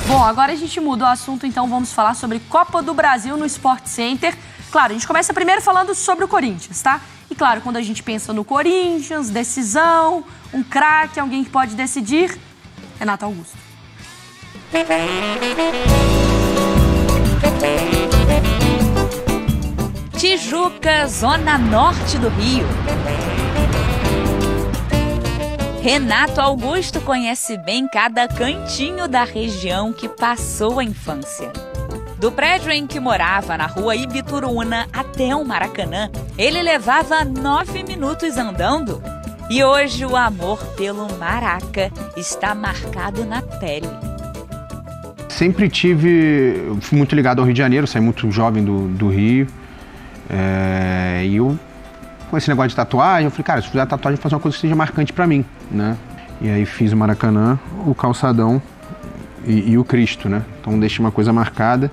Bom, agora a gente muda o assunto, então vamos falar sobre Copa do Brasil no Sport Center. Claro, a gente começa primeiro falando sobre o Corinthians, tá? E claro, quando a gente pensa no Corinthians, decisão, um craque, alguém que pode decidir, Renato Augusto. Tijuca, zona norte do Rio. Renato Augusto conhece bem cada cantinho da região que passou a infância. Do prédio em que morava, na rua Ibituruna, até o Maracanã, ele levava 9 minutos andando. E hoje o amor pelo Maraca está marcado na pele. Sempre fui muito ligado ao Rio de Janeiro, saí muito jovem do Rio. E eu, com esse negócio de tatuagem, eu falei, cara, se eu fizer tatuagem, eu vou fazer uma coisa que seja marcante pra mim, né? E aí fiz o Maracanã, o Calçadão e o Cristo, né? Então deixei uma coisa marcada.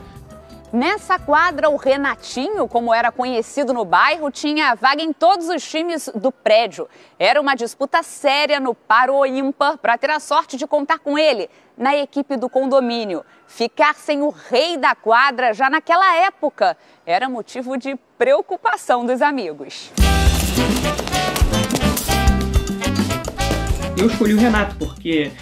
Nessa quadra, o Renatinho, como era conhecido no bairro, tinha vaga em todos os times do prédio. Era uma disputa séria no par ou ímpar para ter a sorte de contar com ele na equipe do condomínio. Ficar sem o rei da quadra já naquela época era motivo de preocupação dos amigos. Eu escolhi o Renato porque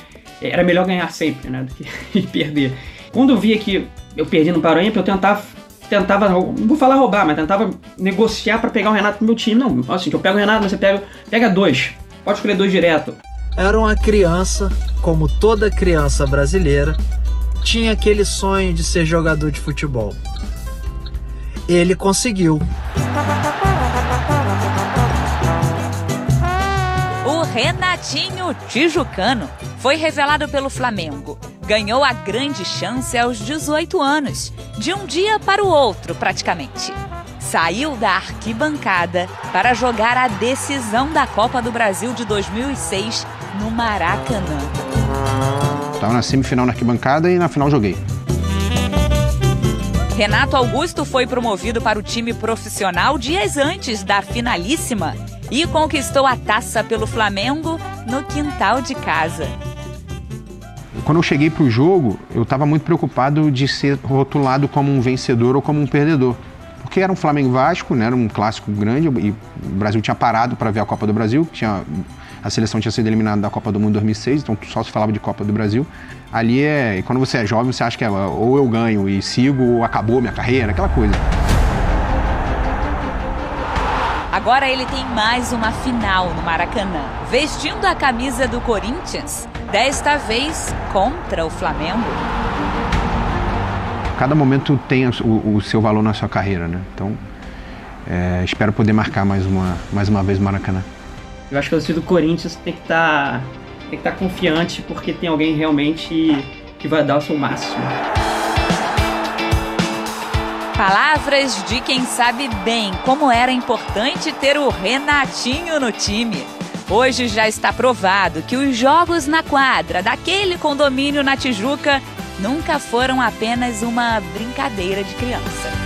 era melhor ganhar sempre, né, do que perder. Quando eu via que eu perdi no Paroímpa, eu tentava, não vou falar roubar, mas tentava negociar para pegar o Renato pro meu time. Não, assim, eu pego o Renato, mas você pega 2. Pode escolher 2 direto. Era uma criança, como toda criança brasileira, tinha aquele sonho de ser jogador de futebol. Ele conseguiu. O Renatinho Tijucano foi revelado pelo Flamengo. Ganhou a grande chance aos 18 anos, de um dia para o outro praticamente. Saiu da arquibancada para jogar a decisão da Copa do Brasil de 2006 no Maracanã. Estava na semifinal na arquibancada e na final joguei. Renato Augusto foi promovido para o time profissional dias antes da finalíssima e conquistou a taça pelo Flamengo no quintal de casa. Quando eu cheguei para o jogo, eu estava muito preocupado de ser rotulado como um vencedor ou como um perdedor. Porque era um Flamengo Vasco, né? Era um clássico grande e o Brasil tinha parado para ver a Copa do Brasil. A seleção tinha sido eliminada da Copa do Mundo em 2006, então só se falava de Copa do Brasil. Ali quando você é jovem, você acha que ou eu ganho e sigo ou acabou minha carreira, aquela coisa. Agora ele tem mais uma final no Maracanã, vestindo a camisa do Corinthians, desta vez contra o Flamengo. Cada momento tem o seu valor na sua carreira, né? Então, espero poder marcar mais uma vez o Maracanã. Eu acho que o torcedor do Corinthians tem que estar confiante, porque tem alguém realmente que vai dar o seu máximo. Palavras de quem sabe bem como era importante ter o Renatinho no time. Hoje já está provado que os jogos na quadra daquele condomínio na Tijuca nunca foram apenas uma brincadeira de criança.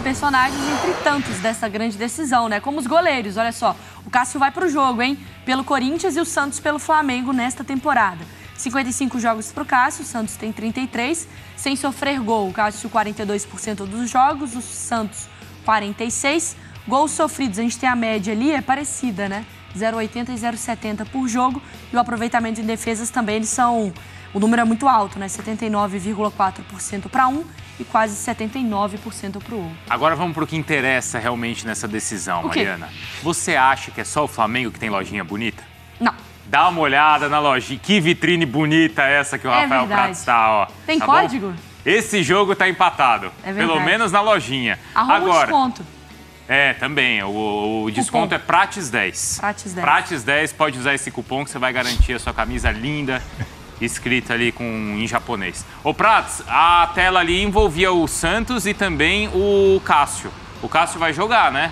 Personagens entre tantos dessa grande decisão, né? Como os goleiros, olha só. O Cássio vai pro jogo, hein? Pelo Corinthians e o Santos pelo Flamengo nesta temporada. 55 jogos pro Cássio, o Santos tem 33, sem sofrer gol. O Cássio 42% dos jogos, o Santos 46. Gols sofridos, a gente tem a média ali, é parecida, né? 0,80 e 0,70 por jogo. E o aproveitamento em defesas também, eles são... O número é muito alto, né? 79,4% para um e quase 79% para o outro. Agora vamos para o que interessa realmente nessa decisão, Mariana. Você acha que é só o Flamengo que tem lojinha bonita? Não. Dá uma olhada na lojinha. Que vitrine bonita essa que o Rafael Prats está, ó. Tem código? Bom? Esse jogo tá empatado. É verdade. Pelo menos na lojinha. Arruma um desconto. Também. O desconto é Prates 10. Prates 10. Prates 10, pode usar esse cupom que você vai garantir a sua camisa linda, escrita ali em japonês. Ô Prats, a tela ali envolvia o Santos e também o Cássio. O Cássio vai jogar, né?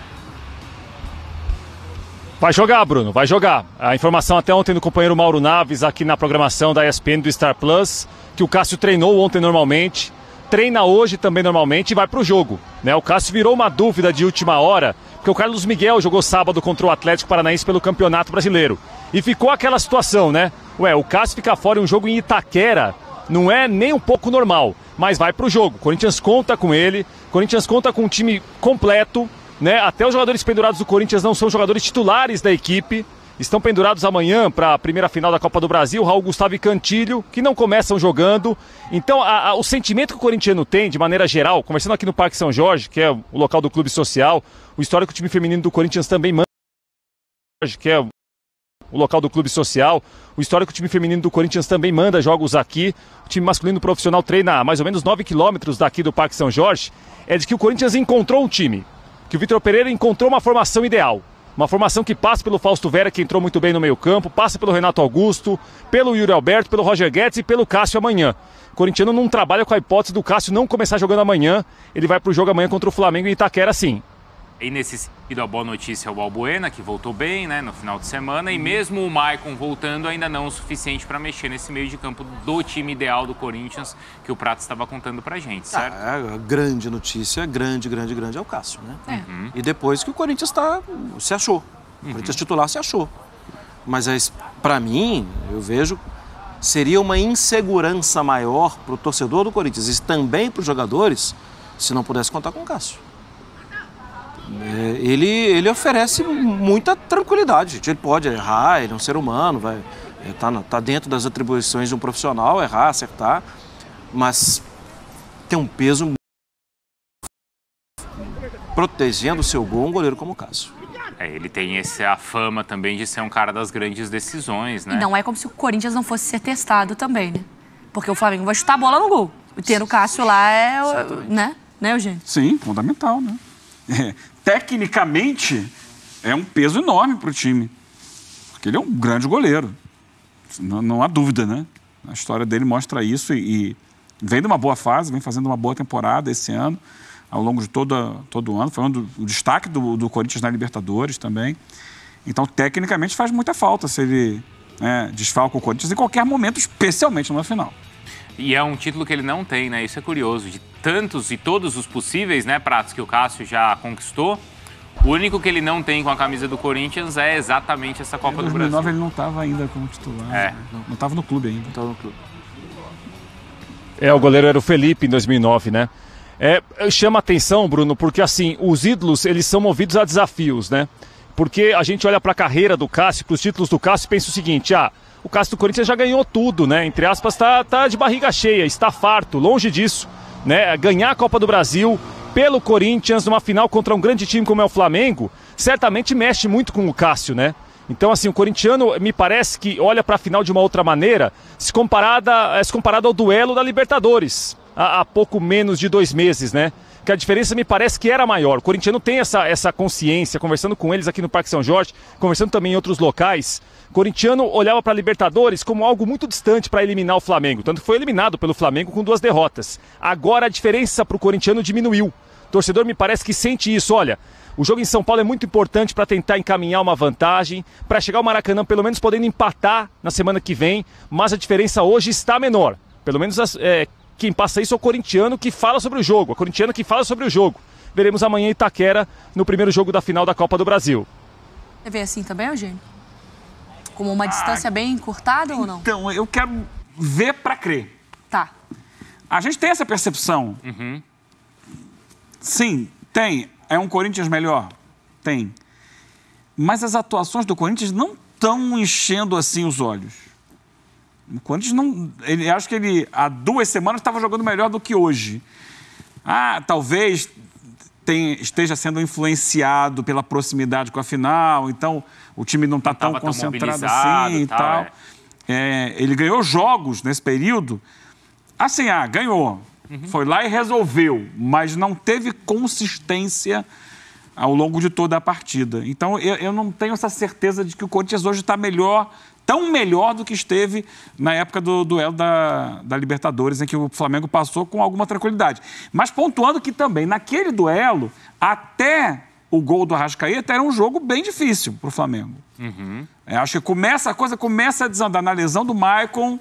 Vai jogar, Bruno, vai jogar. A informação até ontem do companheiro Mauro Naves, aqui na programação da ESPN do Star Plus, que o Cássio treinou ontem normalmente, treina hoje também normalmente e vai para o jogo, né? O Cássio virou uma dúvida de última hora, porque o Carlos Miguel jogou sábado contra o Atlético Paranaense pelo Campeonato Brasileiro. E ficou aquela situação, né? O Cássio fica fora em um jogo em Itaquera, não é nem um pouco normal, mas vai para o jogo. O Corinthians conta com ele, o Corinthians conta com um time completo, né? Até os jogadores pendurados do Corinthians não são jogadores titulares da equipe. Estão pendurados amanhã para a primeira final da Copa do Brasil, Raul Gustavo e Cantilho, que não começam jogando. Então, o sentimento que o corintiano tem, de maneira geral, conversando aqui no Parque São Jorge, que é o local do clube social, o histórico time feminino do Corinthians também manda, que é o local do clube social, o histórico time feminino do Corinthians também manda jogos aqui. O time masculino profissional treina a mais ou menos 9 quilômetros daqui do Parque São Jorge. É de que o Corinthians encontrou um time, que o Vitor Pereira encontrou uma formação ideal. Uma formação que passa pelo Fausto Vera, que entrou muito bem no meio-campo, passa pelo Renato Augusto, pelo Yuri Alberto, pelo Roger Guedes e pelo Cássio amanhã. O corintiano não trabalha com a hipótese do Cássio não começar jogando amanhã. Ele vai para o jogo amanhã contra o Flamengo em Itaquera, sim. E nesse sentido, a boa notícia é o Balbuena, que voltou bem, né, no final de semana. E mesmo o Maicon voltando, ainda não o suficiente para mexer nesse meio de campo do time ideal do Corinthians, que o Prato estava contando pra gente, certo? A grande notícia, grande é o Cássio, né? E depois que o Corinthians se achou. O Corinthians titular se achou. Mas para mim, eu vejo, seria uma insegurança maior para o torcedor do Corinthians e também para os jogadores, se não pudesse contar com o Cássio. Ele oferece muita tranquilidade, gente. Ele pode errar, ele é um ser humano, tá dentro das atribuições de um profissional, errar, acertar, mas tem um peso protegendo o seu gol um goleiro como o Cássio. Ele tem a fama também de ser um cara das grandes decisões, né? E não é como se o Corinthians não fosse ser testado também, né? Porque o Flamengo vai chutar a bola no gol. E ter o Cássio lá né, Eugênio? Sim, fundamental, né? Tecnicamente, é um peso enorme para o time. Porque ele é um grande goleiro. Não há dúvida, né? A história dele mostra isso e vem de uma boa fase, vem fazendo uma boa temporada esse ano, ao longo de todo o ano. Foi o destaque do Corinthians na Libertadores também. Então, tecnicamente, faz muita falta se ele desfalca o Corinthians em qualquer momento, especialmente numa final. E é um título que ele não tem, né? Isso é curioso. De tantos e todos os possíveis, né, pratos que o Cássio já conquistou, o único que ele não tem com a camisa do Corinthians é exatamente essa Copa do Brasil. Em 2009 ele não estava ainda como titular. Não estava no clube ainda. Estava no clube. O goleiro era o Felipe em 2009, né? Chama atenção, Bruno, porque assim, os ídolos, eles são movidos a desafios, né? Porque a gente olha para a carreira do Cássio, para os títulos do Cássio e pensa o seguinte, o Cássio do Corinthians já ganhou tudo, né? Entre aspas, tá de barriga cheia, está farto, longe disso, né? Ganhar a Copa do Brasil pelo Corinthians numa final contra um grande time como é o Flamengo, certamente mexe muito com o Cássio, né? Então, assim, o corintiano me parece que olha para a final de uma outra maneira, se comparado ao duelo da Libertadores, há pouco menos de 2 meses, né? Que a diferença me parece que era maior. O corintiano tem essa consciência, conversando com eles aqui no Parque São Jorge, conversando também em outros locais. O corintiano olhava para a Libertadores como algo muito distante para eliminar o Flamengo, tanto que foi eliminado pelo Flamengo com 2 derrotas. Agora a diferença para o corintiano diminuiu. O torcedor me parece que sente isso, olha, o jogo em São Paulo é muito importante para tentar encaminhar uma vantagem, para chegar ao Maracanã pelo menos podendo empatar na semana que vem, mas a diferença hoje está menor. Pelo menos quem passa isso é o corintiano que fala sobre o jogo, a corintiana que fala sobre o jogo. Veremos amanhã em Itaquera, no primeiro jogo da final da Copa do Brasil. Você vê assim também, Eugênio? Como uma distância bem encurtada ou não? Então, eu quero ver para crer. Tá. A gente tem essa percepção. Sim, tem. É um Corinthians melhor? Tem. Mas as atuações do Corinthians não estão enchendo assim os olhos. O Corinthians não... acho que ele, há 2 semanas, estava jogando melhor do que hoje. Talvez esteja sendo influenciado pela proximidade com a final, então o time não está tão concentrado assim e tal. Ele ganhou jogos nesse período. Assim, ganhou. Foi lá e resolveu, mas não teve consistência ao longo de toda a partida. Então, eu não tenho essa certeza de que o Corinthians hoje está melhor, tão melhor do que esteve na época do duelo da Libertadores, em que o Flamengo passou com alguma tranquilidade. Mas pontuando que também, naquele duelo, até o gol do Arrascaeta era um jogo bem difícil para o Flamengo. Acho que a coisa começa a desandar na lesão do Maicon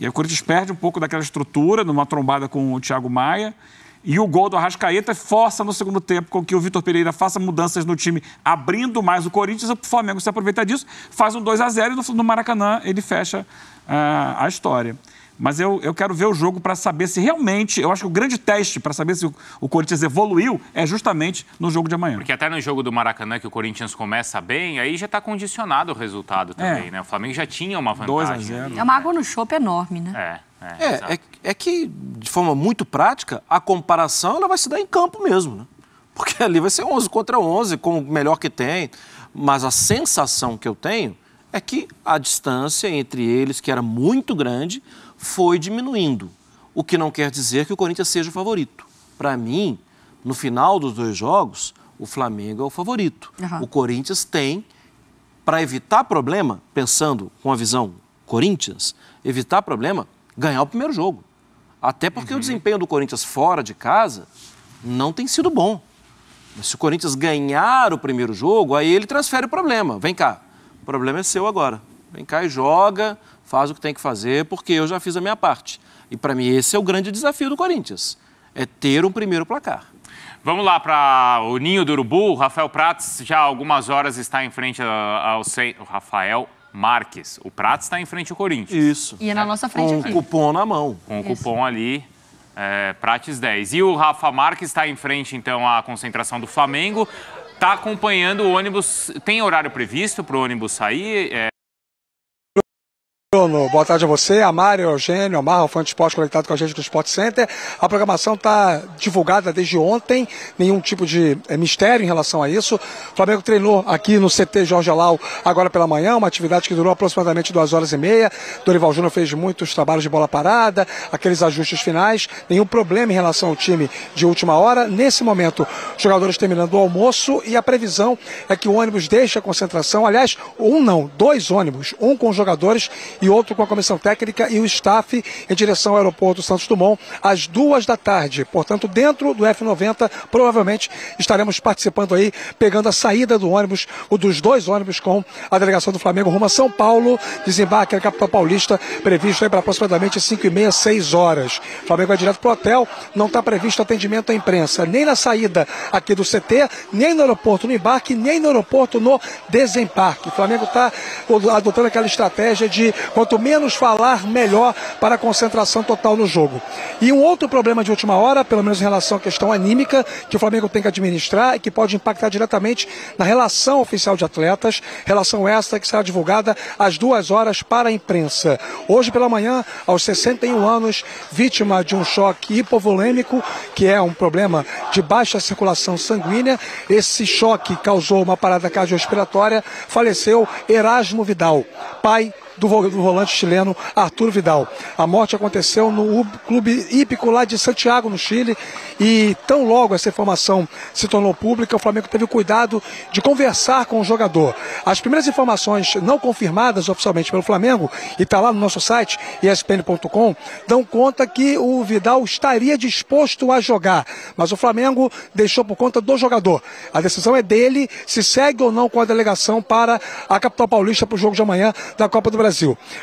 E aí o Corinthians perde um pouco daquela estrutura, numa trombada com o Thiago Maia. E o gol do Arrascaeta força no segundo tempo com que o Vitor Pereira faça mudanças no time, abrindo mais o Corinthians. O Flamengo se aproveita disso, faz um 2-0 e no Maracanã ele fecha a história. Mas eu quero ver o jogo para saber se realmente... Eu acho que o grande teste para saber se o Corinthians evoluiu é justamente no jogo de amanhã. Porque até no jogo do Maracanã, que o Corinthians começa bem, aí já está condicionado o resultado também, né? O Flamengo já tinha uma vantagem. 2-0. É uma água no chope enorme, né? É que, de forma muito prática, a comparação ela vai se dar em campo mesmo, né? Porque ali vai ser 11 contra 11, com o melhor que tem. Mas a sensação que eu tenho é que a distância entre eles, que era muito grande, foi diminuindo. O que não quer dizer que o Corinthians seja o favorito. Para mim, no final dos 2 jogos, o Flamengo é o favorito. O Corinthians tem, para evitar problema, pensando com a visão Corinthians, evitar problema, ganhar o primeiro jogo. Até porque o desempenho do Corinthians fora de casa não tem sido bom. Mas se o Corinthians ganhar o primeiro jogo, aí ele transfere o problema. Vem cá, o problema é seu agora. Vem cá e joga, faz o que tem que fazer, porque eu já fiz a minha parte. E para mim esse é o grande desafio do Corinthians, é ter um primeiro placar. Vamos lá para o Ninho do Urubu. O Rafael Prats já há algumas horas está em frente ao Rafael Marques. O Prats está em frente ao Corinthians. Isso. E é na nossa frente aqui. Com o cupom na mão. Com o cupom ali, Prates 10. E o Rafa Marques está em frente, então, à concentração do Flamengo. Está acompanhando o ônibus. Tem horário previsto para o ônibus sair? Bruno, boa tarde a você, a Mário, a Eugênio, a Marra, o fã de esporte conectado com a gente do Sport Center. A programação está divulgada desde ontem, nenhum tipo de mistério em relação a isso. O Flamengo treinou aqui no CT Jorge Alau agora pela manhã, uma atividade que durou aproximadamente 2h30. Dorival Júnior fez muitos trabalhos de bola parada, aqueles ajustes finais, nenhum problema em relação ao time de última hora. Nesse momento, os jogadores terminando o almoço e a previsão é que o ônibus deixe a concentração, aliás, 2 ônibus, um com os jogadores e outro com a comissão técnica e o staff em direção ao aeroporto Santos Dumont às 14h. Portanto, dentro do F90, provavelmente estaremos participando aí, pegando a saída do ônibus, ou dos 2 ônibus com a delegação do Flamengo rumo a São Paulo, desembarque na capital paulista, previsto aí para aproximadamente 5h30, 6 horas. O Flamengo vai direto para o hotel, não está previsto atendimento à imprensa, nem na saída aqui do CT, nem no aeroporto no embarque, nem no aeroporto no desembarque. O Flamengo está adotando aquela estratégia de quanto menos falar, melhor para a concentração total no jogo. E um outro problema de última hora, pelo menos em relação à questão anímica, que o Flamengo tem que administrar e que pode impactar diretamente na relação oficial de atletas, relação esta que será divulgada às 2h para a imprensa. Hoje pela manhã, aos 61 anos, vítima de um choque hipovolêmico, que é um problema de baixa circulação sanguínea. Esse choque causou uma parada cardiorrespiratória, faleceu Erasmo Vidal, pai do volante chileno Arturo Vidal. A morte aconteceu no clube hípico lá de Santiago, no Chile, e tão logo essa informação se tornou pública, o Flamengo teve o cuidado de conversar com o jogador. As primeiras informações não confirmadas oficialmente pelo Flamengo, e está lá no nosso site, espn.com, dão conta que o Vidal estaria disposto a jogar, mas o Flamengo deixou por conta do jogador. A decisão é dele, se segue ou não com a delegação para a capital paulista para o jogo de amanhã da Copa do Brasil.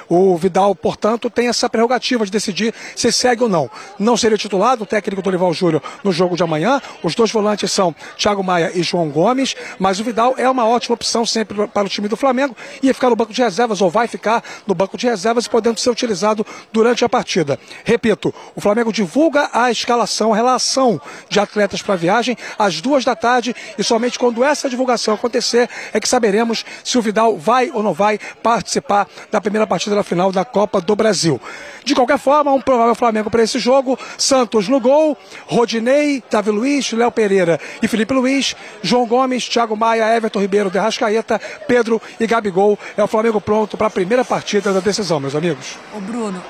O Vidal, portanto, tem essa prerrogativa de decidir se segue ou não. Não seria titulado o técnico Dorival Júnior no jogo de amanhã. Os 2 volantes são Thiago Maia e João Gomes, mas o Vidal é uma ótima opção sempre para o time do Flamengo. Ia ficar no banco de reservas, ou vai ficar no banco de reservas, podendo ser utilizado durante a partida. Repito, o Flamengo divulga a escalação, a relação de atletas para a viagem às 2h, e somente quando essa divulgação acontecer é que saberemos se o Vidal vai ou não vai participar da primeira partida da final da Copa do Brasil. De qualquer forma, um provável Flamengo para esse jogo: Santos no gol, Rodinei, Davi Luiz, Léo Pereira e Felipe Luiz, João Gomes, Thiago Maia, Everton Ribeiro, de Arrascaeta, Pedro e Gabigol. É o Flamengo pronto para a primeira partida da decisão, meus amigos. Ô Bruno,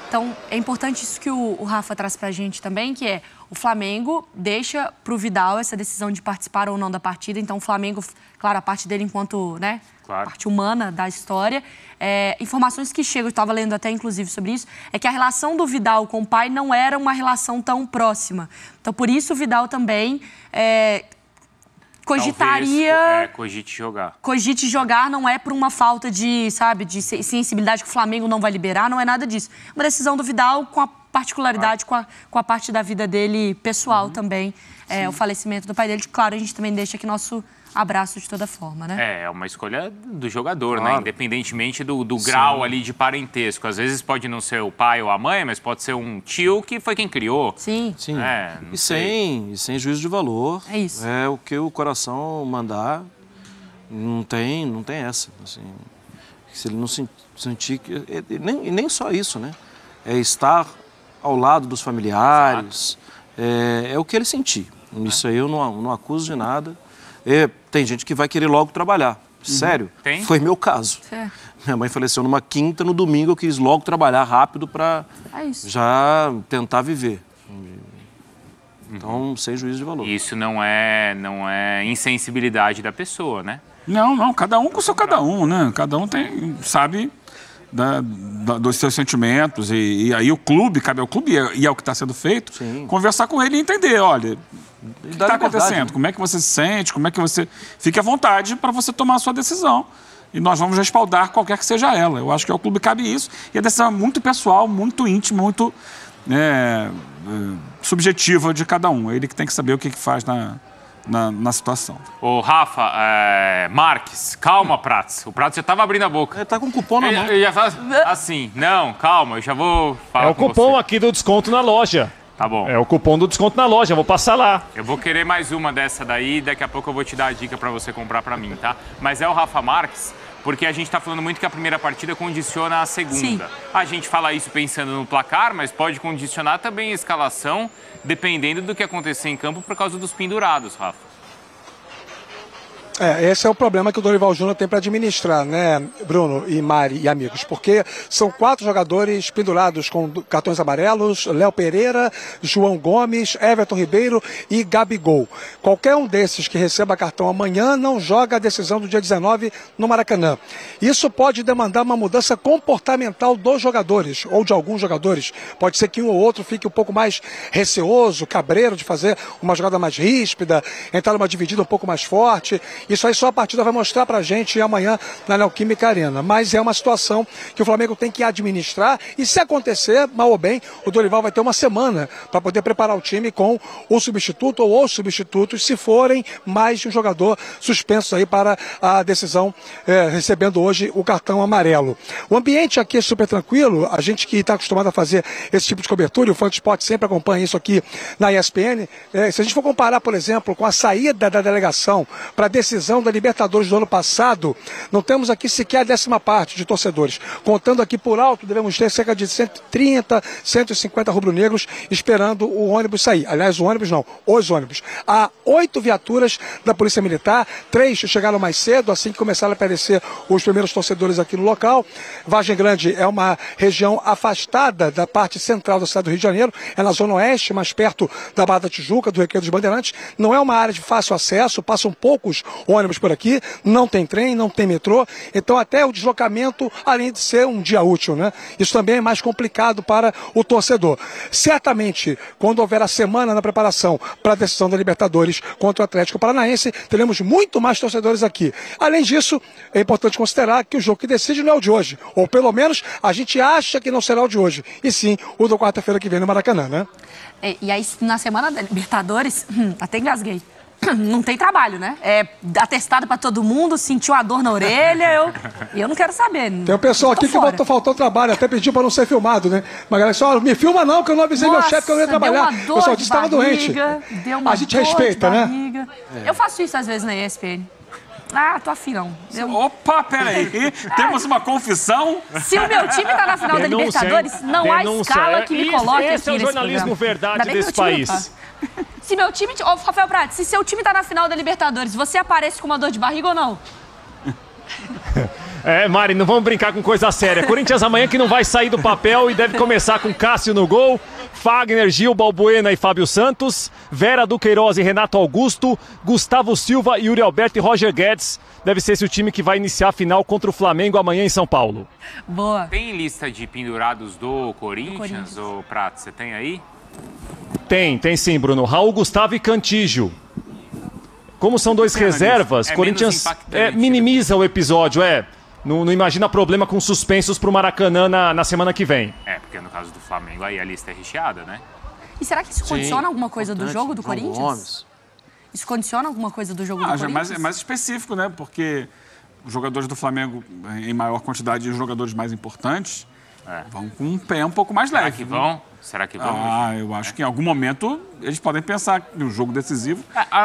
então é importante isso que o Rafa traz pra gente também, que é o Flamengo deixa pro Vidal essa decisão de participar ou não da partida. Então o Flamengo, claro, a parte dele enquanto, né, parte humana da história. Informações que chegam, eu estava lendo até inclusive sobre isso, é que a relação do Vidal com o pai não era uma relação tão próxima. Então por isso o Vidal também cogitaria... Cogite jogar. Cogite jogar não é por uma falta de, sabe, de sensibilidade que o Flamengo não vai liberar, não é nada disso. Uma decisão do Vidal com a particularidade, com a parte da vida dele pessoal também. O falecimento do pai dele. Claro, a gente também deixa aqui nosso abraço de toda forma, né? É uma escolha do jogador, né? Independentemente do grau ali de parentesco. Às vezes pode não ser o pai ou a mãe, mas pode ser um tio que foi quem criou. Sim. E sem juízo de valor. É isso. É o que o coração mandar. Não tem essa. Assim, se ele não sentir... E nem só isso, né? É estar ao lado dos familiares. É o que ele sentir. Isso aí eu não acuso de nada. Tem gente que vai querer logo trabalhar. Sério. Tem? Foi meu caso. Minha mãe faleceu numa quinta, no domingo eu quis logo trabalhar rápido para já tentar viver. Então, sem juízo de valor. Isso não é insensibilidade da pessoa, né? Não. Cada um com o seu cada um, né? Cada um sabe dos seus sentimentos. E aí cabe ao clube, e é o que está sendo feito, conversar com ele e entender, olha... O que está acontecendo? Como é que você se sente? Como é que você... Fique à vontade para você tomar a sua decisão. E nós vamos respaldar qualquer que seja ela. Eu acho que ao clube cabe isso. E a decisão é muito pessoal, muito íntima, muito subjetiva de cada um. Ele que tem que saber o que faz na situação. Ô, Rafa, Marques, calma, Prats. O Prats já estava abrindo a boca. Ele tá com cupom na mão. Ele já faz assim, não, calma, eu já vou falar com você. É o cupom aqui do desconto na loja. Tá bom. É o cupom do desconto na loja, vou passar lá. Eu vou querer mais uma dessa daí, daqui a pouco eu vou te dar a dica para você comprar para mim, tá? Mas é o Rafa Marques, porque a gente tá falando muito que a primeira partida condiciona a segunda. Sim. A gente fala isso pensando no placar, mas pode condicionar também a escalação, dependendo do que acontecer em campo por causa dos pendurados, Rafa. Esse é o problema que o Dorival Júnior tem para administrar, né, Bruno e Mari e amigos, porque são 4 jogadores pendurados com cartões amarelos: Léo Pereira, João Gomes, Everton Ribeiro e Gabigol. Qualquer um desses que receba cartão amanhã não joga a decisão do dia 19 no Maracanã. Isso pode demandar uma mudança comportamental dos jogadores, ou de alguns jogadores. Pode ser que um ou outro fique um pouco mais receoso, cabreiro de fazer uma jogada mais ríspida, entrar numa dividida um pouco mais forte. Isso aí só a partida vai mostrar pra gente amanhã na Neoquímica Arena. Mas é uma situação que o Flamengo tem que administrar e, se acontecer, mal ou bem, o Dorival vai ter uma semana para poder preparar o time com o substituto ou os substitutos, se forem mais de um jogador suspenso aí para a decisão, recebendo hoje o cartão amarelo. O ambiente aqui é super tranquilo, a gente que está acostumado a fazer esse tipo de cobertura, e o Fansport sempre acompanha isso aqui na ESPN, se a gente for comparar, por exemplo, com a saída da delegação para a decisão da Libertadores do ano passado, não temos aqui sequer a 10ª parte de torcedores. Contando aqui por alto, devemos ter cerca de 130, 150 rubro-negros esperando o ônibus sair. Aliás, o ônibus não, os ônibus. Há 8 viaturas da Polícia Militar, 3 chegaram mais cedo, assim que começaram a aparecer os primeiros torcedores aqui no local. Vargem Grande é uma região afastada da parte central da cidade do Rio de Janeiro, é na zona oeste, mais perto da Barra da Tijuca, do Recreio dos Bandeirantes. Não é uma área de fácil acesso, passam poucos ônibus por aqui, não tem trem, não tem metrô, então até o deslocamento, além de ser um dia útil, né? Isso também é mais complicado para o torcedor. Certamente, quando houver a semana na preparação para a decisão da Libertadores contra o Atlético Paranaense, teremos muito mais torcedores aqui. Além disso, é importante considerar que o jogo que decide não é o de hoje, ou pelo menos a gente acha que não será o de hoje, e sim o da quarta-feira que vem no Maracanã, né? E aí, na semana da Libertadores, até engasguei. Não tem trabalho, né? É atestado pra todo mundo, sentiu a dor na orelha, eu não quero saber. Tem um pessoal aqui que faltou trabalho, até pediu pra não ser filmado, né? Mas galera, só me filma não, que eu não avisei meu chefe que eu não ia trabalhar. O pessoal disse que estava doente. A gente respeita, né? Eu faço isso às vezes na ESPN. Tô afim, não. Opa, peraí. Temos uma confissão. Se o meu time tá na final da Libertadores, não há escala que me coloque aqui nesse programa. Esse é o jornalismo verdade desse país. Se meu time... Rafael Prats, se seu time tá na final da Libertadores, você aparece com uma dor de barriga ou não? Mari, não vamos brincar com coisa séria. Corinthians amanhã que não vai sair do papel e deve começar com Cássio no gol, Fagner, Gil, Balbuena e Fábio Santos, Vera Duqueiroz e Renato Augusto, Gustavo Silva, Yuri Alberto e Roger Guedes. Deve ser esse o time que vai iniciar a final contra o Flamengo amanhã em São Paulo. Boa. Tem lista de pendurados do Corinthians, ou Prato? Você tem aí? Tem sim, Bruno. Raul, Gustavo e Cantígio. como são dois reservas, Corinthians minimiza o episódio, Não imagina problema com suspensos pro Maracanã na semana que vem. Porque no caso do Flamengo aí a lista é recheada, né? E será que isso condiciona alguma coisa do jogo do Corinthians? Gomes. Isso condiciona alguma coisa do jogo do Corinthians? É mais específico, né? Porque os jogadores do Flamengo, em maior quantidade, e os jogadores mais importantes, vão com um pé um pouco mais leve. Será que vão? Eu acho que em algum momento eles podem pensar no jogo decisivo.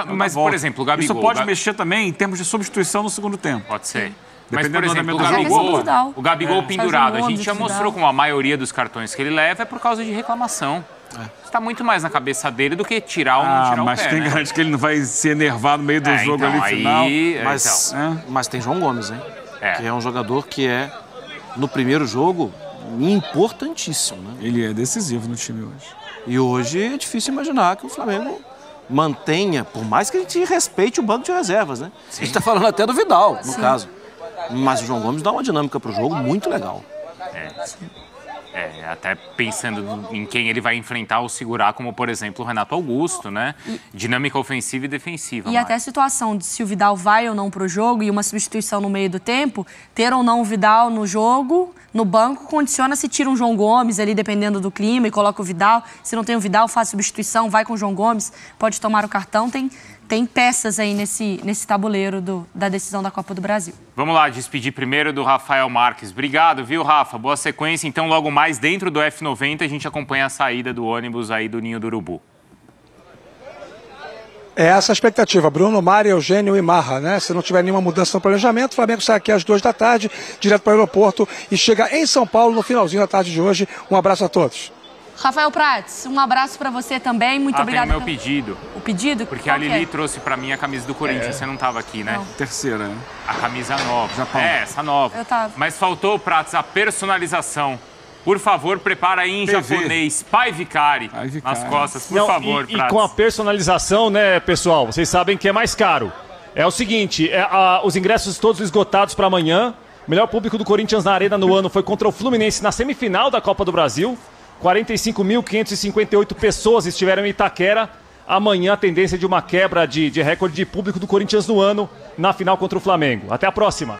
Mas, por exemplo, o Gabigol... Isso pode mexer também em termos de substituição no segundo tempo. Pode ser. Mas, por exemplo, o Gabigol pendurado, a gente já mostrou como a maioria dos cartões que ele leva é por causa de reclamação. Está muito mais na cabeça dele do que tirar ou não tirar o pé. Mas quem garante que ele não vai se enervar no meio do jogo então, ali final? Mas tem João Gomes, hein? Que é um jogador que no primeiro jogo, importantíssimo, né? Ele é decisivo no time hoje. E hoje é difícil imaginar que o Flamengo mantenha, por mais que a gente respeite o banco de reservas, né? Sim. A gente está falando até do Vidal, no caso. Mas o João Gomes dá uma dinâmica para o jogo muito legal. Até pensando em quem ele vai enfrentar ou segurar, como, por exemplo, o Renato Augusto, né? Dinâmica ofensiva e defensiva. E até a situação de se o Vidal vai ou não pro jogo e uma substituição no meio do tempo, ter ou não o Vidal no jogo, no banco, condiciona se tira um João Gomes ali, dependendo do clima, e coloca o Vidal. Se não tem o Vidal, faz substituição, vai com o João Gomes, pode tomar o cartão. Tem peças aí nesse tabuleiro da decisão da Copa do Brasil. Vamos lá, despedir primeiro do Rafael Marques. Obrigado, viu, Rafa? Boa sequência. Então, logo mais, dentro do F90, a gente acompanha a saída do ônibus aí do Ninho do Urubu. É essa a expectativa. Bruno, Mário, Eugênio e Marra, né? Se não tiver nenhuma mudança no planejamento, o Flamengo sai aqui às 2 da tarde, direto para o aeroporto e chega em São Paulo no finalzinho da tarde de hoje. Um abraço a todos. Rafael Prats, um abraço para você também. Muito obrigado. Tem o meu pedido. O pedido? Porque a Lili trouxe para mim a camisa do Corinthians. Você não estava aqui, né? Não. Terceira, né? A camisa nova. Japão. Essa nova. Eu tava. Mas faltou, Prats, a personalização. Por favor, prepara aí em japonês. Pai Vicari. Nas costas, por favor, Prats. E com a personalização, né, pessoal? Vocês sabem que é mais caro. É o seguinte, os ingressos todos esgotados para amanhã. O melhor público do Corinthians na Arena no ano foi contra o Fluminense na semifinal da Copa do Brasil. 45.558 pessoas estiveram em Itaquera. Amanhã a tendência de uma quebra de recorde de público do Corinthians no ano na final contra o Flamengo. Até a próxima.